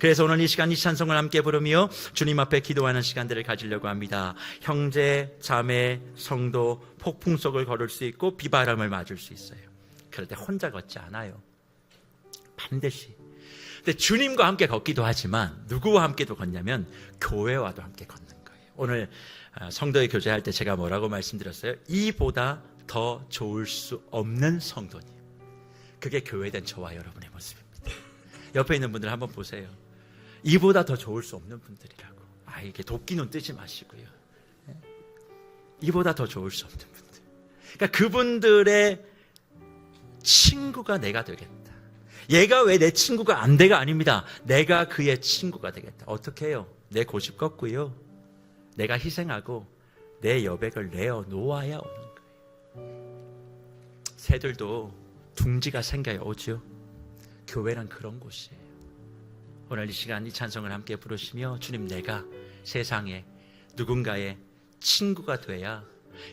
그래서 오늘 이 시간 이 찬송을 함께 부르며 주님 앞에 기도하는 시간들을 가지려고 합니다. 형제, 자매, 성도, 폭풍 속을 걸을 수 있고 비바람을 맞을 수 있어요. 그럴 때 혼자 걷지 않아요. 반드시. 근데 주님과 함께 걷기도 하지만 누구와 함께도 걷냐면 교회와도 함께 걷는 거예요. 오늘 성도의 교제할 때 제가 뭐라고 말씀드렸어요? 이보다 더 좋을 수 없는 성도님. 그게 교회된 저와 여러분의 모습입니다. 옆에 있는 분들 한번 보세요. 이보다 더 좋을 수 없는 분들이라고. 이게 도끼눈 뜨지 마시고요. 이보다 더 좋을 수 없는 분들. 그러니까 그분들의 친구가 내가 되겠다. 얘가 왜 내 친구가 안 돼가 아닙니다. 내가 그의 친구가 되겠다. 어떻게 해요? 내 고집 꺾고요. 내가 희생하고 내 여백을 내어 놓아야 오는 거예요. 새들도 둥지가 생겨야 오죠. 교회란 그런 곳이에요. 오늘 이 시간 이 찬송을 함께 부르시며 주님, 내가 세상에 누군가의 친구가 돼야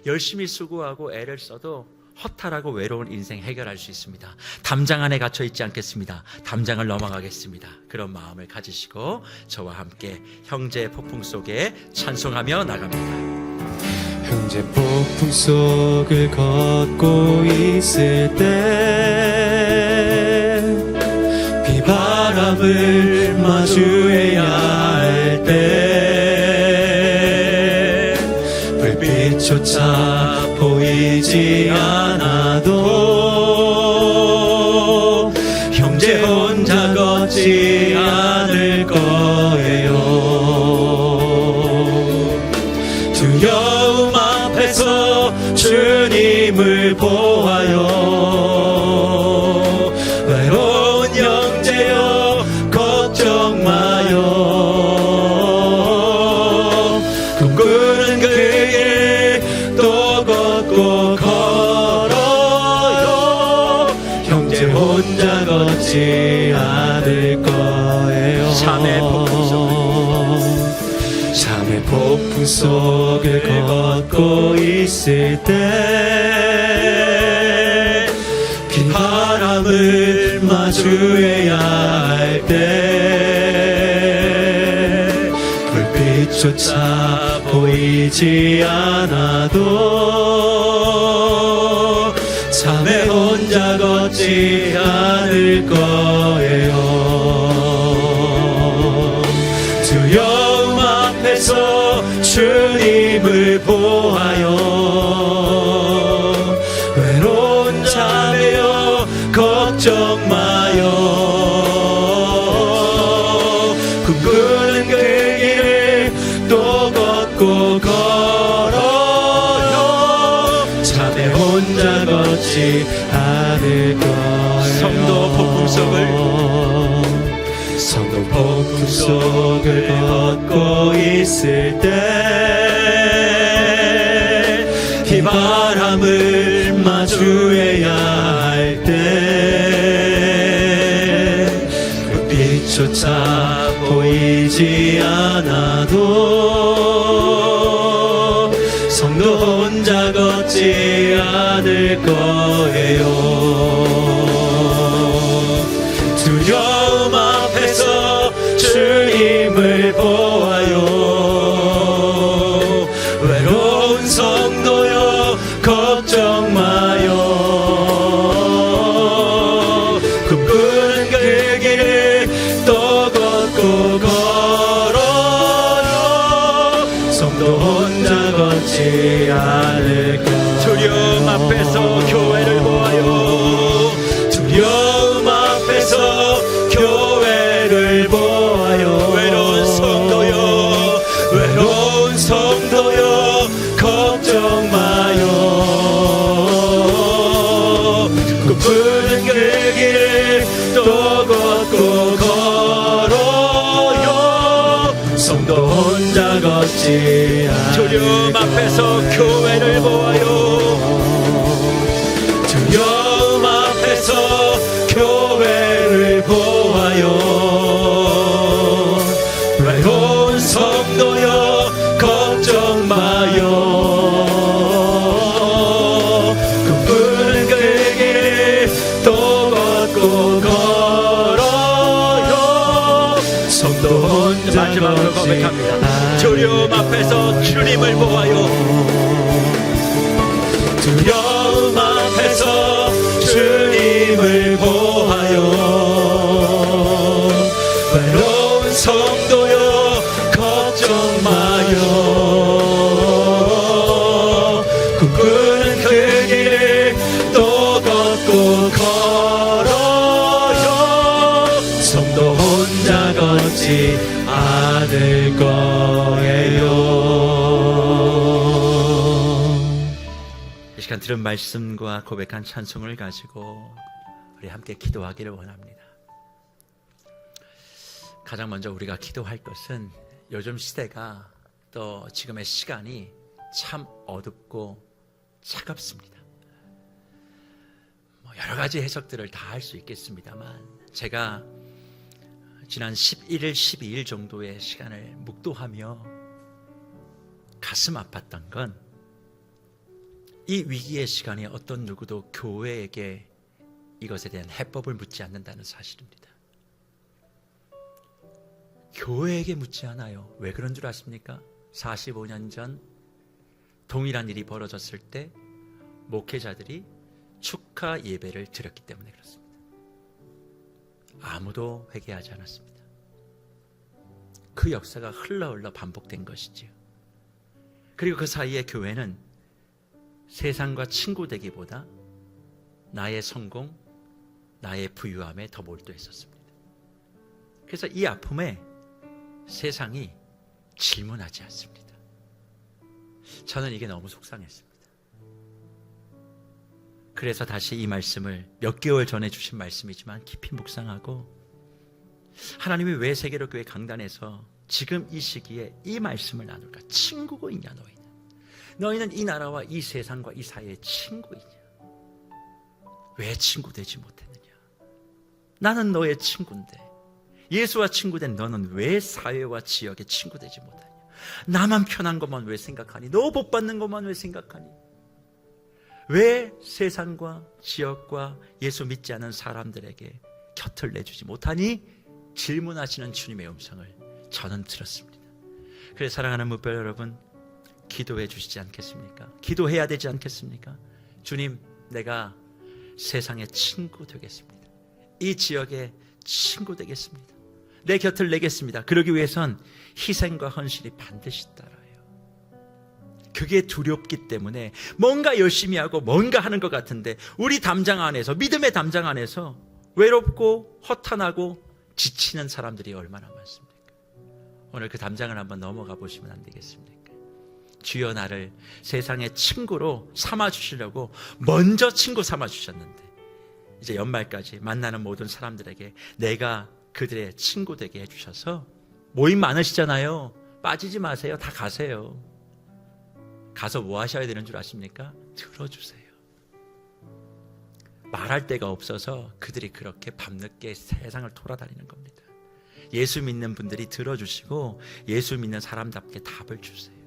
열심히 수고하고 애를 써도 허탈하고 외로운 인생 해결할 수 있습니다. 담장 안에 갇혀 있지 않겠습니다. 담장을 넘어가겠습니다. 그런 마음을 가지시고 저와 함께 형제의 폭풍 속에 찬송하며 나갑니다. 형제 폭풍 속을 걷고 있을 때 비바람을 마주해야 할 때 불빛조차 보이지 않아도 형제 혼자 걷지 않을 거예요. 두려움 앞에서 주님을 보아요. 외로운 형제여 걱정 마요. 꿈꾸는 그 길 또 걷고 걸어요. 형제 혼자 걷지 않을 거예요. 삶의 폭풍 삶의 폭풍 속을 걷고 있을 때 비바람을 마주해야 할 때 불빛조차 보이지 않아도 삶에 혼자 걷지 않을 거예요. 두려움 앞에서 주님을 보아요. 외로운 자매여 걱정 마요. 꿈꾸는 그 길을 또 걷고 걸어요. 자매 혼자 걷지 않을 거예요. 성도 폭풍 속을 걷고 있을 때 비바람을 마주해야 할 때 불빛조차 보이지 않아도 성도 혼자 걷지 않을 거예요. 두려움 앞에서 주님을 보아요. 외로운 성도여 걱정 마요. 꿈꾸는 그 길을 또 걷고 걸어요. 성도 혼자 걷지 않을 거예요. 두려움 앞에서 교회를 보아요. 두려움 앞에서 교회를 보아요. 외로운 성도여, 외로운 성도여 걱정 마요. 꿈꾸는 그 길을 또 걷고 걸어요. 성도 혼자 걷지 않을 두려움 앞에서 교회를 보아요. 두려움 앞에서 교회를 보아요. 외로운 성도여 걱정 마요. 꿈꾸는 그 길을 또 걷고 걸어요. 성도 혼자 마지막으로 걷지 고백합니다. 두려움 앞에서 주님을 보아요. 두려움 앞에서 주님을 보아요. 외로운 성도여 걱정 마요. 꿈꾸는 그 길을 또 걷고 걸어요. 성도 혼자 걷지 않을 거예요. 이 시간 들은 말씀과 고백한 찬송을 가지고 우리 함께 기도하기를 원합니다. 가장 먼저 우리가 기도할 것은 요즘 시대가 또 지금의 시간이 참 어둡고 차갑습니다. 여러 가지 해석들을 다 할 수 있겠습니다만 제가 지난 11일, 12일 정도의 시간을 묵도하며 가슴 아팠던 건 이 위기의 시간에 어떤 누구도 교회에게 이것에 대한 해법을 묻지 않는다는 사실입니다. 교회에게 묻지 않아요. 왜 그런 줄 아십니까? 45년 전 동일한 일이 벌어졌을 때 목회자들이 축하 예배를 드렸기 때문에 그렇습니다. 아무도 회개하지 않았습니다. 그 역사가 흘러 반복된 것이지요. 그리고 그 사이에 교회는 세상과 친구 되기보다 나의 성공, 나의 부유함에 더 몰두했었습니다. 그래서 이 아픔에 세상이 질문하지 않습니다. 저는 이게 너무 속상했습니다. 그래서 다시 이 말씀을 몇 개월 전에 주신 말씀이지만 깊이 묵상하고 하나님이 왜 세계로 교회 강단에서 지금 이 시기에 이 말씀을 나눌까? 친구고 있냐 너희는? 너희는 이 나라와 이 세상과 이 사회의 친구이냐? 왜 친구 되지 못했느냐? 나는 너의 친구인데 예수와 친구된 너는 왜 사회와 지역의 친구 되지 못하냐? 나만 편한 것만 왜 생각하니? 너 복 받는 것만 왜 생각하니? 왜 세상과 지역과 예수 믿지 않은 사람들에게 곁을 내주지 못하니? 질문하시는 주님의 음성을 저는 들었습니다. 그래서 사랑하는 무별 여러분, 기도해 주시지 않겠습니까? 기도해야 되지 않겠습니까? 주님, 내가 세상의 친구 되겠습니다. 이 지역의 친구 되겠습니다. 내 곁을 내겠습니다. 그러기 위해선 희생과 헌신이 반드시 따라요. 그게 두렵기 때문에 뭔가 열심히 하고 뭔가 하는 것 같은데 우리 담장 안에서, 믿음의 담장 안에서 외롭고 허탄하고 지치는 사람들이 얼마나 많습니까? 오늘 그 담장을 한번 넘어가 보시면 안 되겠습니까? 주여 나를 세상의 친구로 삼아주시려고 먼저 친구 삼아주셨는데 이제 연말까지 만나는 모든 사람들에게 내가 그들의 친구 되게 해주셔서 모임 많으시잖아요. 빠지지 마세요. 다 가세요. 가서 뭐 하셔야 되는 줄 아십니까? 들어주세요. 말할 데가 없어서 그들이 그렇게 밤늦게 세상을 돌아다니는 겁니다. 예수 믿는 분들이 들어주시고 예수 믿는 사람답게 답을 주세요.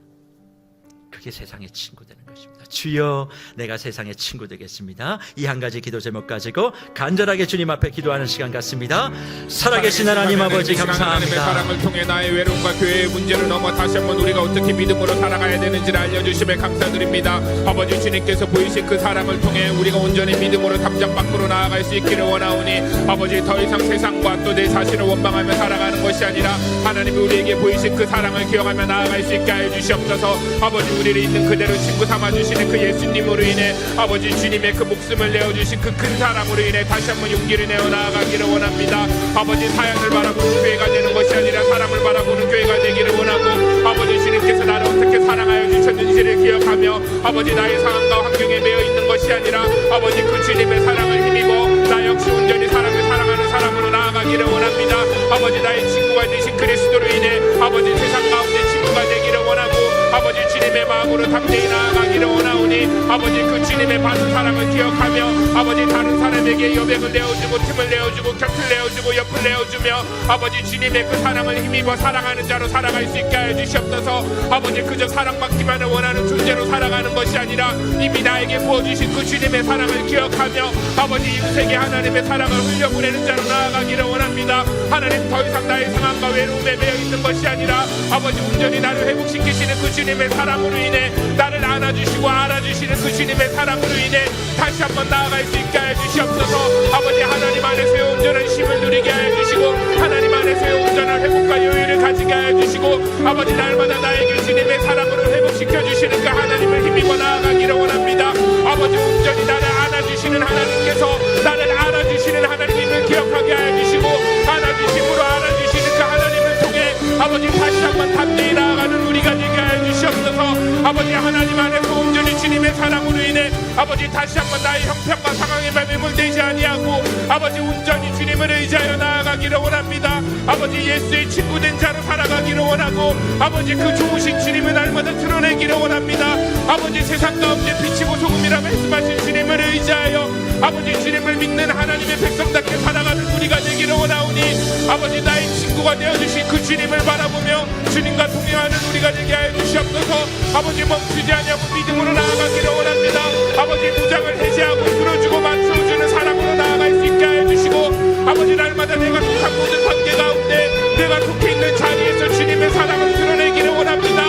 그게 세상의 친구 되는 것입니다. 주여, 내가 세상의 친구 되겠습니다. 이 한 가지 기도 제목 가지고 간절하게 주님 앞에 기도하는 시간 같습니다. 살아계신 하나님 아버지 감사합니다. 사랑을 통해 나의 외로움과 교회의 문제를 넘어 다시 한번 우리가 어떻게 믿음으로 살아가야 되는지를 알려주심에 감사드립니다. 아버지, 주님께서 보이신 그 사랑을 통해 우리가 온전히 믿음으로 담장 밖으로 나아갈 수 있기를 원하오니 아버지, 더 이상 세상과 또 내 자신을 원망하며 살아가는 것이 아니라 하나님이 우리에게 보이신 그 사랑을 기억하며 나아갈 수 있게 하여 주시옵소서. 아버지, 우리를 있는 그대로 친구 삼아주시는 그 예수님으로 인해 아버지, 주님의 그 목숨을 내어주신 그 큰 사랑으로 인해 다시 한번 용기를 내어 나아가기를 원합니다. 아버지, 사연을 바라보는 교회가 되는 것이 아니라 사람을 바라보는 교회가 되기를 원하고 아버지, 주님께서 나를 어떻게 사랑하여 주셨는지를 기억하며 아버지, 나의 상황과 환경에 매여 있는 것이 아니라 아버지, 그 주님의 사랑을 힘입어 나 역시 온전히 사랑을 사랑하는 사람으로 나아가기를 원합니다. 아버지, 나의 친구가 되신 그리스도로 인해 아버지, 세상 가운데 친구가 되기를 원하고 아버지, 주님의 마음으로 담대히 나아가기를 원하오니 아버지, 그 주님의 받은 사랑을 기억하며 아버지, 다른 사람에게 여백을 내어주고 틈을 내어주고 곁을 내어주고 옆을 내어주며 아버지, 주님의 그 사랑을 힘입어 사랑하는 자로 살아갈 수 있게 하여 주시옵소서. 아버지, 그저 사랑받기만을 원하는 존재로 살아가는 것이 아니라 이미 나에게 부어주신 그 주님의 사랑을 기억하며 아버지, 이 세계 하나님의 사랑을 흘려보내는 자로 나아가기를 원합니다. 하나님, 더 이상 이상 나의 상황과 외로움에 매여 있는 것이 아니라 아버지 온전히 나를 회복시키시는 그 주님의 사랑으로 인해 나를 안아주시고 알아주시는 그 주님의 사랑으로 인해 다시 한번 나아갈 수 있게 하여 주시옵소서. 아버지 하나님 안에서의 온전한 쉼을 누리게 하여 주시고 하나님 안에서의 온전한 회복과 여유를 가지게 하여 주시고 아버지 날마다 나에게 주님의 사랑으로 회복시켜 주시는 그 하나님을 힘입어 나아가기를 원합니다. 아버지 온전히 나를 안아주시는 하나님께서 나를 알아주시는 하나님을 기억하게 하여 주시고 안아주심으로 알아주시는 그 하나님을 통해 아버지 다시 한번 담대히 나아가는 우리가 되게 하여 주시옵소서. 아버지 하나님 안에서 온전히 주님의 사랑으로 인해 아버지 다시 한번 나의 형편과 상황에만 매몰되지 아니하고 아버지 온전히 주님을 의지하여 나아가기를 원합니다. 아버지 예수의 친구된 자로 살아가기를 원하고 아버지 그 좋으신 주님을 날마다 드러내기를 원합니다. 아버지 세상 가운데 빛이고 소금이라 말씀하신 주님을 의지하여 아버지 주님을 믿는 하나님의 백성답게 살아가는 우리가 되기를 원하오니 아버지 나의 친구가 되어주신 그 주님을 바라보며 주님과 동행하는 우리가 되게 하여 주시옵소서. 아버지 멈추지 아니하고 믿음으로 나아가기를 원합니다. 아버지 무장을 해제하고 풀어주고 맞춰주는 사랑으로 나아갈 수 있게 하여 주시고 아버지 날마다 내가 속한 모든 관계 가운데 내가 속해 있는 자리에서 주님의 사랑을 드러내기를 원합니다.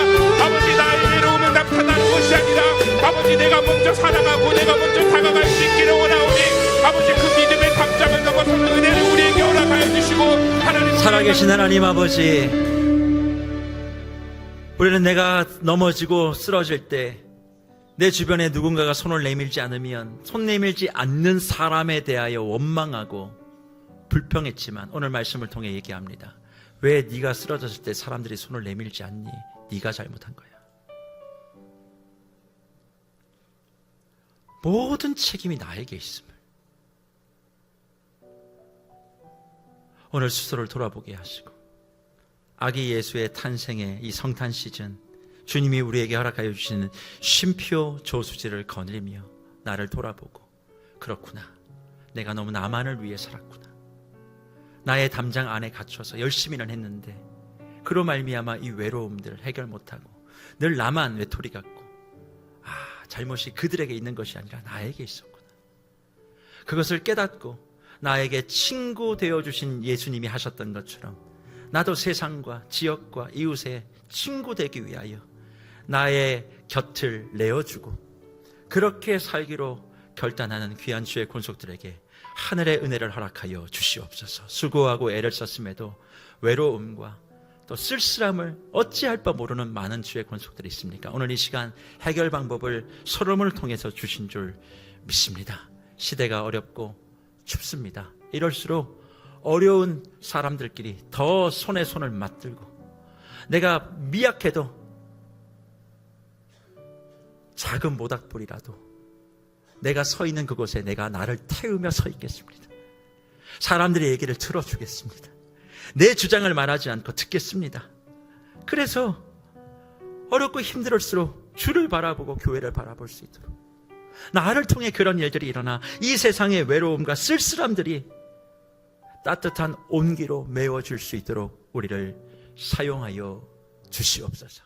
아버지 나의 외로움은 나타나는 것이 아니라 아버지 내가 먼저 사랑하고 내가 먼저 다가갈 수 있기를 원하오니 아버지 그 믿음의 담장을 넘어서는 은혜를 우리에게 허락하여 주시고 하나님 살아계신 하나님 아버지, 우리는 내가 넘어지고 쓰러질 때 내 주변에 누군가가 손을 내밀지 않으면 손 내밀지 않는 사람에 대하여 원망하고 불평했지만 오늘 말씀을 통해 얘기합니다. 왜 네가 쓰러졌을 때 사람들이 손을 내밀지 않니? 네가 잘못한 거야. 모든 책임이 나에게 있음을 오늘 스스로를 돌아보게 하시고 아기 예수의 탄생의 이 성탄 시즌 주님이 우리에게 허락하여 주시는 쉼표 저수지를 거닐며 나를 돌아보고 그렇구나, 내가 너무 나만을 위해 살았구나, 나의 담장 안에 갇혀서 열심히는 했는데 그로 말미암아 이 외로움들을 해결 못하고 늘 나만 외톨이 같고 잘못이 그들에게 있는 것이 아니라 나에게 있었구나. 그것을 깨닫고 나에게 친구 되어주신 예수님이 하셨던 것처럼 나도 세상과 지역과 이웃의 친구 되기 위하여 나의 곁을 내어주고 그렇게 살기로 결단하는 귀한 주의 권속들에게 하늘의 은혜를 허락하여 주시옵소서. 수고하고 애를 썼음에도 외로움과 또 쓸쓸함을 어찌할 바 모르는 많은 주의 권속들이 있습니까? 오늘 이 시간 해결 방법을 서름을 통해서 주신 줄 믿습니다. 시대가 어렵고 춥습니다. 이럴수록 어려운 사람들끼리 더 손에 손을 맞들고 내가 미약해도 작은 모닥불이라도 내가 서 있는 그곳에 내가 나를 태우며 서 있겠습니다. 사람들의 얘기를 들어주겠습니다. 내 주장을 말하지 않고 듣겠습니다. 그래서 어렵고 힘들을수록 주를 바라보고 교회를 바라볼 수 있도록 나를 통해 그런 일들이 일어나 이 세상의 외로움과 쓸쓸함들이 따뜻한 온기로 메워줄 수 있도록 우리를 사용하여 주시옵소서.